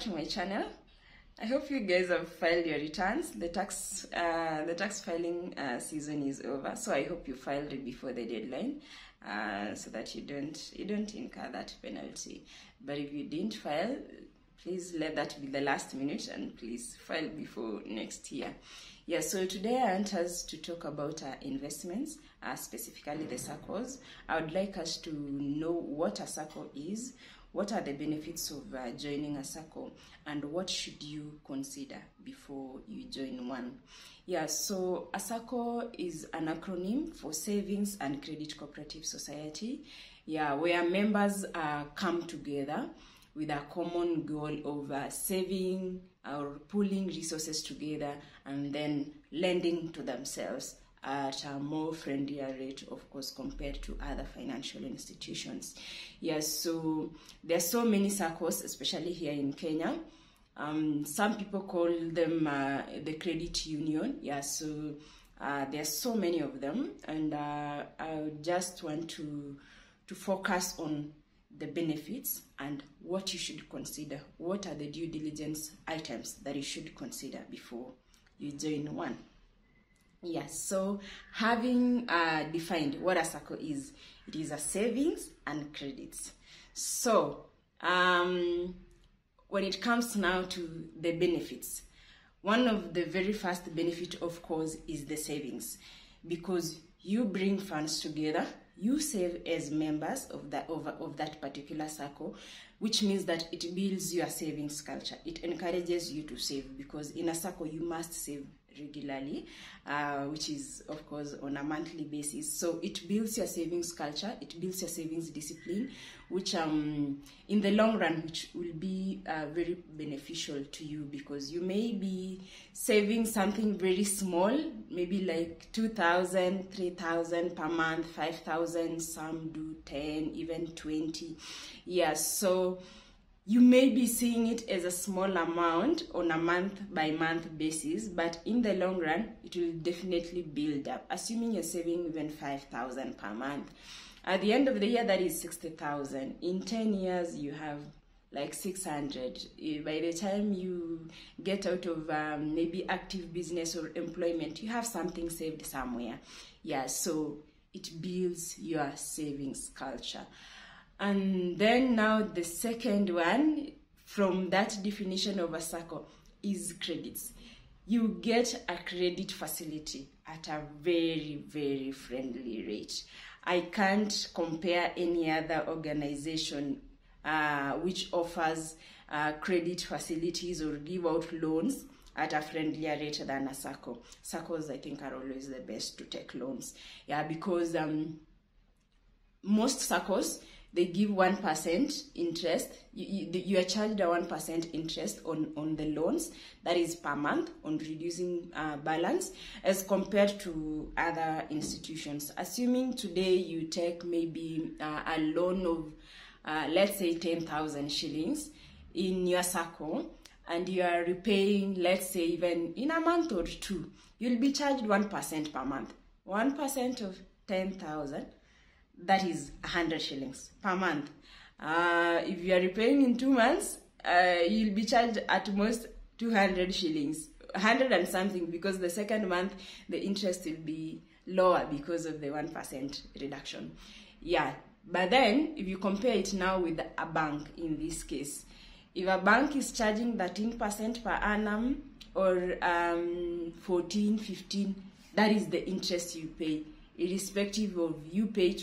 back to my channel. I hope you guys have filed your returns. The tax filing season is over, so I hope you filed it before the deadline, so that you don't incur that penalty. But if you didn't file, please let that be the last minute, and please file before next year. Yeah, so today I want us to talk about investments, specifically the SACCOs. I would like us to know what a SACCO is, what are the benefits of joining a SACCO, and what should you consider before you join one. Yeah, so a SACCO is an acronym for Savings and Credit Cooperative Society, yeah, where members come together with a common goal of saving or pooling resources together and then lending to themselves at a more friendlier rate, of course, compared to other financial institutions. Yes, so there are so many SACCOs, especially here in Kenya. Some people call them the credit union. Yeah, so there are so many of them, and I just want to focus on the benefits and what you should consider. What are the due diligence items that you should consider before you join one? Yes, so having defined what a SACCO is, it is a savings and credits. So when it comes now to the benefits, one of the very first benefit, of course, is the savings, because you bring funds together, you save as members of that particular SACCO, which means that it builds your savings culture. It encourages you to save, because in a SACCO you must save regularly, which is of course on a monthly basis. So it builds your savings culture, it builds your savings discipline, which in the long run, which will be very beneficial to you, because you may be saving something very small, maybe like 2,000, 3,000 per month, 5,000, some do 10, even 20. Yeah, so you may be seeing it as a small amount on a month-by-month basis, but in the long run, it will definitely build up. Assuming you're saving even 5,000 per month, at the end of the year, that is 60,000. In 10 years, you have like 600. By the time you get out of maybe active business or employment, you have something saved somewhere. Yeah, so it builds your savings culture. And then now the second one from that definition of a SACCO is credits. You get a credit facility at a very, very friendly rate. I can't compare any other organization which offers credit facilities or give out loans at a friendlier rate than a SACCO. SACCOs, I think, are always the best to take loans. Yeah, because most SACCOs, they give 1% interest. You are charged a 1% interest on the loans, that is per month, on reducing balance, as compared to other institutions. Assuming today you take maybe a loan of, let's say, 10,000 shillings in your SACCO, and you are repaying, let's say, even in a month or two, you'll be charged 1% per month. 1% of 10,000, that is 100 shillings per month. If you are repaying in 2 months, you'll be charged at most 200 shillings, 100 and something, because the second month the interest will be lower because of the 1% reduction. Yeah, but then if you compare it now with a bank, in this case, if a bank is charging 13% per annum or 14, 15, that is the interest you pay, irrespective of you pay it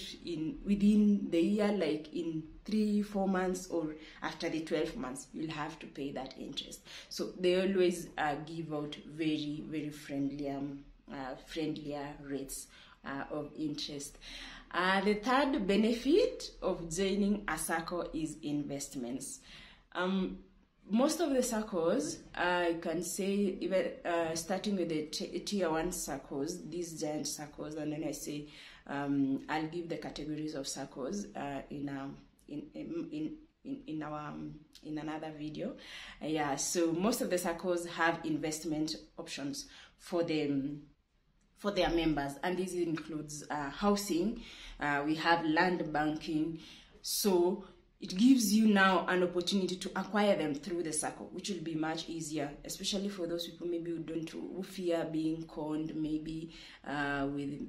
within the year, like in 3-4 months, or after the 12 months, you'll have to pay that interest. So they always give out very, very friendlier rates of interest. The third benefit of joining a SACCO is investments. Most of the SACCOs, I can say, even starting with the tier 1 SACCOs, these giant SACCOs, and then I say I'll give the categories of SACCOs in another video. Yeah, so most of the SACCOs have investment options for them, for their members, and this includes housing. We have land banking. So it gives you now an opportunity to acquire them through the SACCO, which will be much easier, especially for those people maybe who fear being conned, maybe with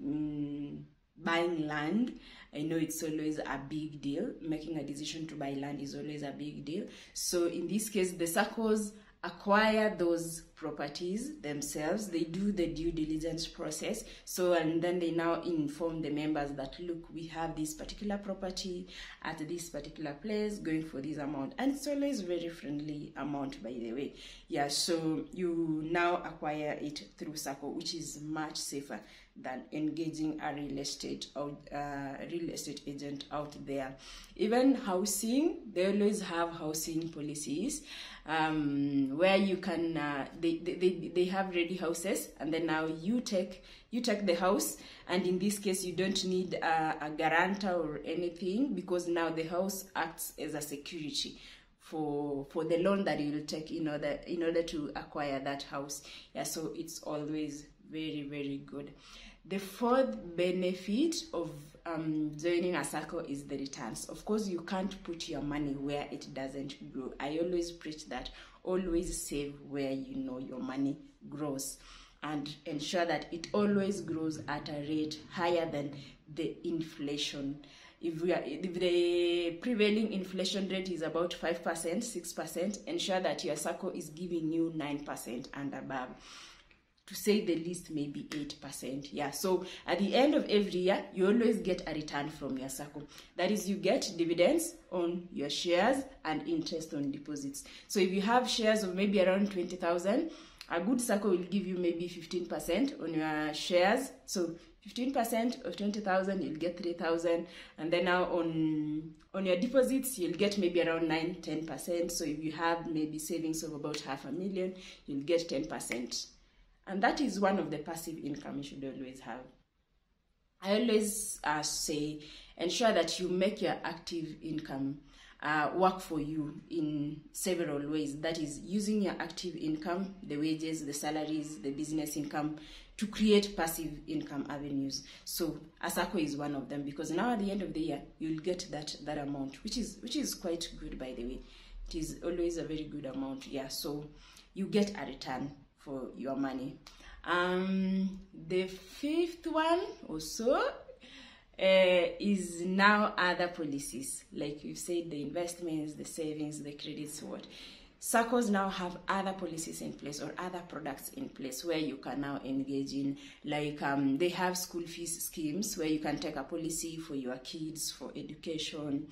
buying land. I know it's always a big deal. Making a decision to buy land is always a big deal. So in this case, the SACCOs acquire those properties themselves. They do the due diligence process. So, and then they now inform the members that, look, we have this particular property at this particular place going for this amount. And it's always very friendly amount, by the way. Yeah, so you now acquire it through SACCO, which is much safer than engaging a real estate agent out there. Even housing, they always have housing policies where you can they have ready houses, and then now you take the house, and in this case you don't need a guarantor or anything, because now the house acts as a security for the loan that you will take in order to acquire that house. Yeah, so it's always very, very good. The fourth benefit of joining a SACCO is the returns. Of course, you can't put your money where it doesn't grow. I always preach that. Always save where you know your money grows, and ensure that it always grows at a rate higher than the inflation. If the prevailing inflation rate is about 5%, 6%, ensure that your SACCO is giving you 9% and above. To say the least, maybe 8%. Yeah, so at the end of every year, you always get a return from your SACCO. That is, you get dividends on your shares and interest on deposits. So if you have shares of maybe around 20,000, a good SACCO will give you maybe 15% on your shares. So 15% of 20,000, you'll get 3,000. And then now on your deposits, you'll get maybe around 9-10%. So if you have maybe savings of about 500,000, you'll get 10%. And that is one of the passive income you should always have. I always say, ensure that you make your active income work for you in several ways. That is, using your active income, the wages, the salaries, the business income, to create passive income avenues. So a SACCO is one of them, because now at the end of the year, you'll get that amount, which is quite good, by the way. It is always a very good amount. Yeah, so you get a return for your money. The fifth one also is now other policies, like we've said, the investments, the savings, the credits. What SACCOs now have other policies in place, or other products in place, where you can now engage in, like they have school fees schemes where you can take a policy for your kids for education.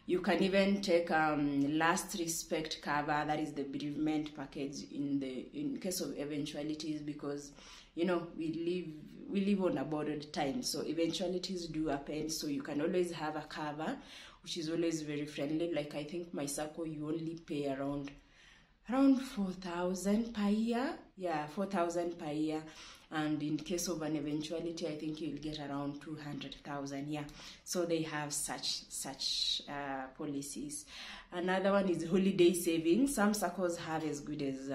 You can even take last respect cover, that is the bereavement package in case of eventualities, because we live on a borrowed time, so eventualities do happen. So you can always have a cover, which is always very friendly. Like I think my SACCO, you only pay around 4,000 per year. Yeah, 4,000 per year. And in case of an eventuality, I think you'll get around 200,000. Yeah, so they have such policies. Another one is holiday savings. Some SACCOs have as good as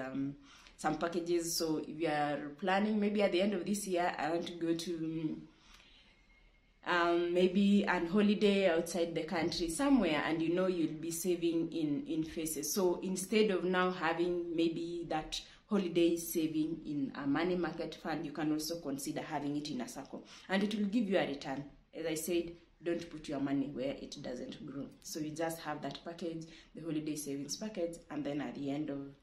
some packages. So if you are planning, maybe at the end of this year, I want to go to maybe an holiday outside the country somewhere, and you'll be saving in phases. So instead of now having maybe that holiday saving in a money market fund, you can also consider having it in a SACCO, and it will give you a return. As I said, don't put your money where it doesn't grow. So you just have that package, the holiday savings package, and then at the end of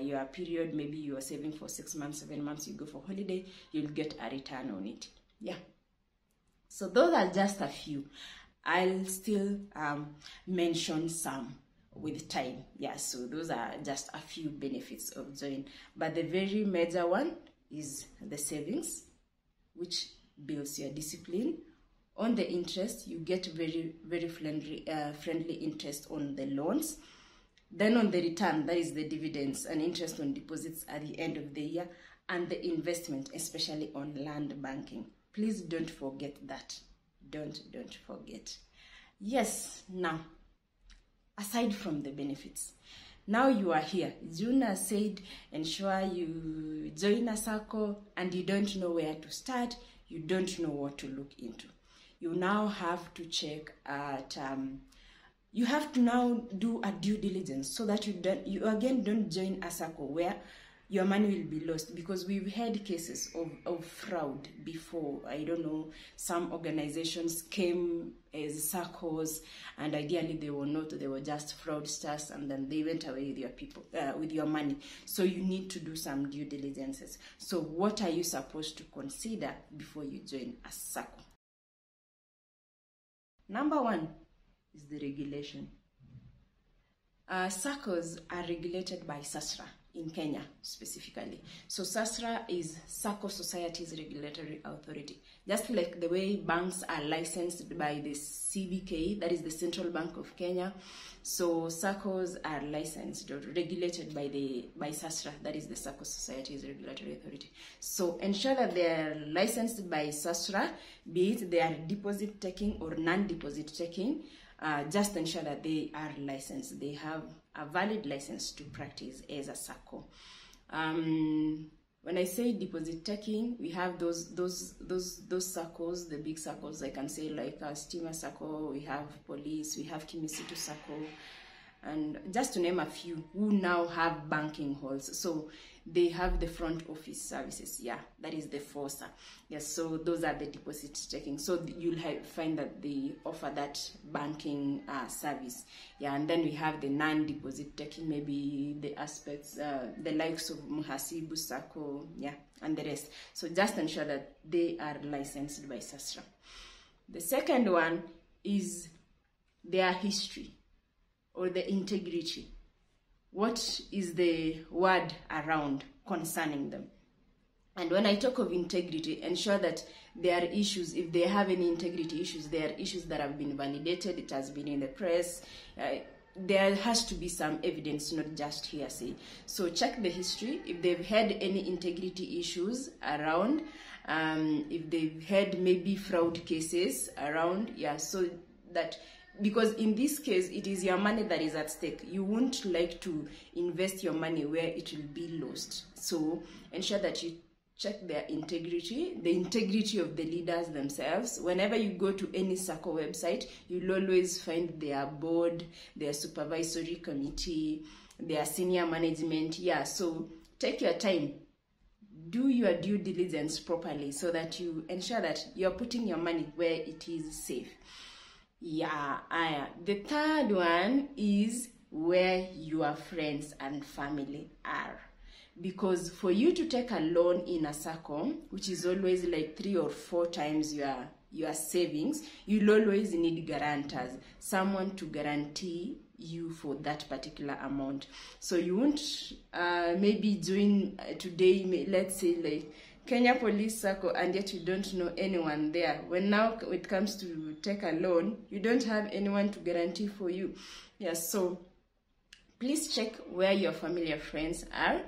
your period, maybe you are saving for 6 months, 7 months, you go for holiday, you'll get a return on it. Yeah. So those are just a few. I'll still mention some with time. Yeah, so those are just a few benefits of join. But the very major one is the savings, which builds your discipline. On the interest, you get very, very friendly interest on the loans. Then on the return, that is the dividends and interest on deposits at the end of the year, and the investment, especially on land banking. Please don't forget that. Don't forget. Yes, now, aside from the benefits, now you are here. Juna said, ensure you join a SACCO and you don't know where to start, you don't know what to look into. You now have to check at you have to now do a due diligence so that you again don't join a SACCO where your money will be lost, because we've had cases of fraud before. I don't know, some organizations came as SACCOs and ideally they were not, they were just fraudsters, and then they went away with your people, with your money. So you need to do some due diligences. So what are you supposed to consider before you join a SACCO? Number one is the regulation. SACCOs are regulated by SASRA in Kenya specifically. So SASRA is SACCO Societies Regulatory Authority. Just like the way banks are licensed by the CBK, that is the Central Bank of Kenya, so SACCOs are licensed or regulated by SASRA, that is the SACCO Societies Regulatory Authority. So ensure that they are licensed by SASRA, be it they are deposit taking or non-deposit taking. Just ensure that they are licensed. They have a valid license to practice as a SACCO. When I say deposit taking, we have those SACCOs, the big SACCOs. I can say like Stima SACCO, we have Police, we have Kimisitu SACCO, and just to name a few, who now have banking halls. So they have the front office services. Yeah, that is the FOSA. Yes, so those are the deposit taking. So you'll find that they offer that banking service. Yeah, and then we have the non-deposit taking, maybe the aspects, the likes of Muhasibu SACCO, yeah, and the rest. So just ensure that they are licensed by SASRA. The second one is their history or the integrity. What is the word around concerning them? And when I talk of integrity, ensure that there are issues, if they have any integrity issues, there are issues that have been validated, it has been in the press. There has to be some evidence, not just hearsay. So check the history. If they've had any integrity issues around, if they've had maybe fraud cases around, yeah, so that, because in this case, it is your money that is at stake. You won't like to invest your money where it will be lost. So ensure that you check their integrity, the integrity of the leaders themselves. Whenever you go to any SACCO website, you'll always find their board, their supervisory committee, their senior management. Yeah, so take your time. Do your due diligence properly so that you ensure that you're putting your money where it is safe. Yeah, the third one is where your friends and family are. Because for you to take a loan in a SACCO, which is always like 3 or 4 times your savings, you'll always need guarantors, someone to guarantee you for that particular amount. So you won't maybe join today, let's say like Kenya Police SACCO, and yet you don't know anyone there. When now it comes to take a loan, you don't have anyone to guarantee for you. Yes, so please check where your family or friends are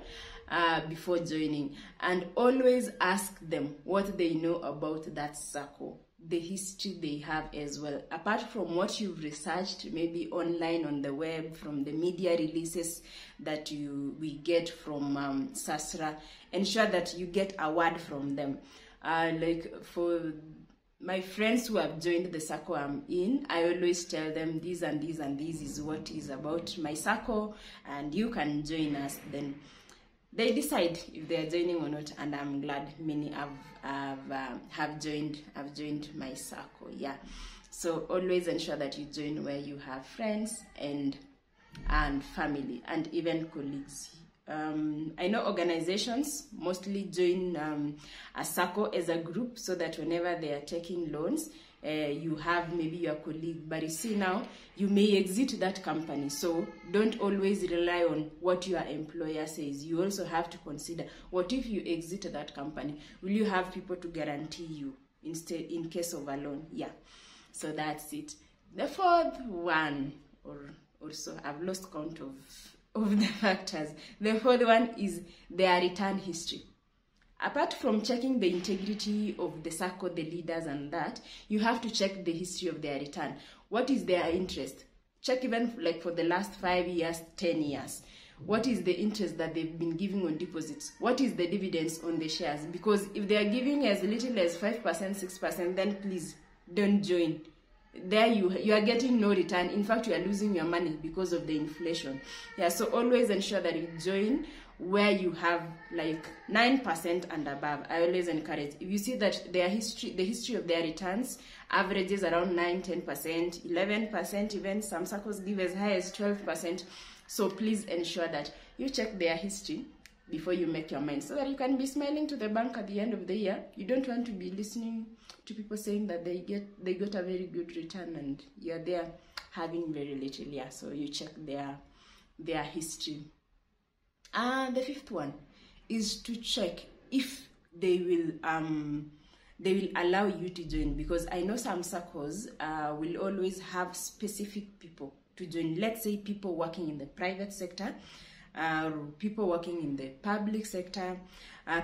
before joining, and always ask them what they know about that SACCO, the history they have as well. Apart from what you've researched, maybe online on the web, from the media releases that we get from SASRA, ensure that you get a word from them. Like for my friends who have joined the SACCO I'm in, I always tell them this and this and this is what is about my SACCO, and you can join us. Then they decide if they are joining or not, and I'm glad many have joined my SACCO. Yeah, so always ensure that you join where you have friends and family and even colleagues. I know organizations mostly join a SACCO as a group, so that whenever they are taking loans, you have maybe your colleague. But you see, now you may exit that company, so don't always rely on what your employer says. You also have to consider, what if you exit that company? Will you have people to guarantee you instead in case of a loan? Yeah, so that's it. The fourth one, or also I've lost count of the factors. The fourth one is their return history. Apart from checking the integrity of the SACCO, the leaders and that, you have to check the history of their return. What is their interest? Check even like for the last 5 years, 10 years. What is the interest that they've been giving on deposits? What is the dividends on the shares? Because if they are giving as little as 5%, 6%, then please don't join. there you are getting no return. In fact, you are losing your money because of the inflation. Yeah, so always ensure that you join where you have like 9% and above. I always encourage, if you see that the history of their returns averages around 9-10%, 11%, even some circles give as high as 12%. So please ensure that you check their history before you make your mind, so that you can be smiling to the bank at the end of the year. You don't want to be listening to people saying that they got a very good return and you're there having very little. Yeah, so you check their history. The fifth one is to check if they will allow you to join, because I know some circles will always have specific people to join. Let's say people working in the private sector, people working in the public sector,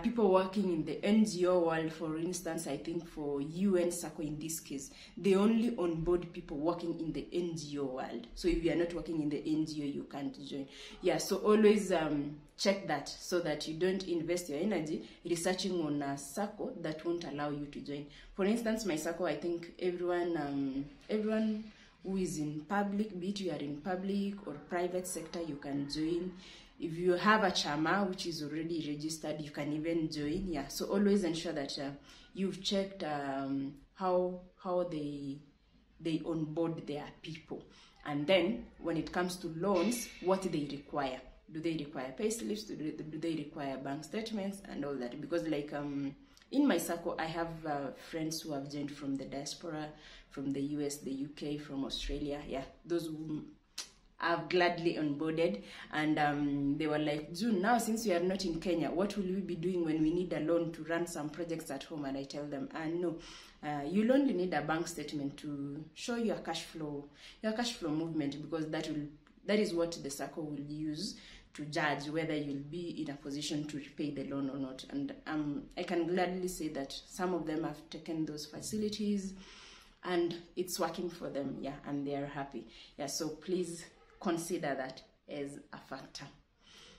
people working in the NGO world. For instance, I think for UN Sacco in this case, they only onboard people working in the NGO world. So if you are not working in the NGO, you can't join. Yeah, so always check that, so that you don't invest your energy researching on a Sacco that won't allow you to join. For instance, my Sacco, I think everyone who is in public, be it you are in public or private sector, you can join. If you have a chama which is already registered, you can even join. Yeah, so always ensure that you've checked how they onboard their people. And then when it comes to loans, what they require. Do they require pay slips? Do they require bank statements and all that? Because like in my circle, I have friends who have joined from the diaspora, from the US, the UK, from Australia. Yeah, those who I've gladly onboarded, and they were like, June, now since we are not in Kenya, what will we be doing when we need a loan to run some projects at home? And I tell them, no, you'll only need a bank statement to show your cash flow movement, because that is what the circle will use to judge whether you'll be in a position to repay the loan or not. And I can gladly say that some of them have taken those facilities and it's working for them. Yeah, and they are happy. Yeah, so please consider that as a factor.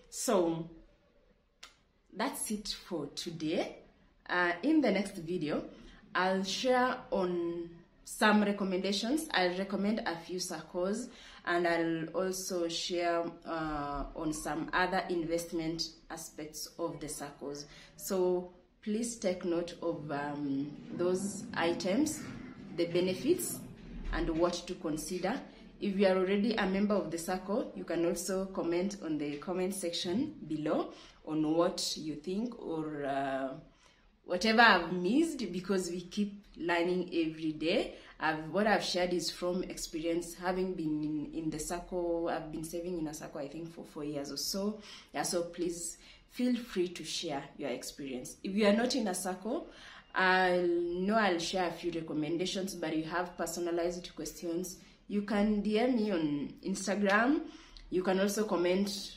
So that's it for today. In the next video, I'll share on some recommendations. I'll recommend a few circles, and I'll also share on some other investment aspects of the circles. So please take note of those items, the benefits, and what to consider. If you are already a member of the circle, you can also comment on the comment section below on what you think, or whatever I've missed, because we keep learning every day. What I've shared is from experience, having been in the circle. I've been saving in a circle, I think, for 4 years or so. Yeah, so please feel free to share your experience. If you are not in a circle, I'll share a few recommendations, but you have personalized questions, you can DM me on Instagram. You can also comment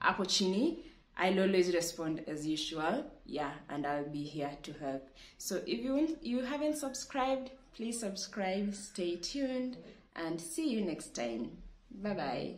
hapo chini. I'll always respond as usual. Yeah, and I'll be here to help. So if you haven't subscribed, please subscribe, stay tuned, and see you next time. Bye-bye.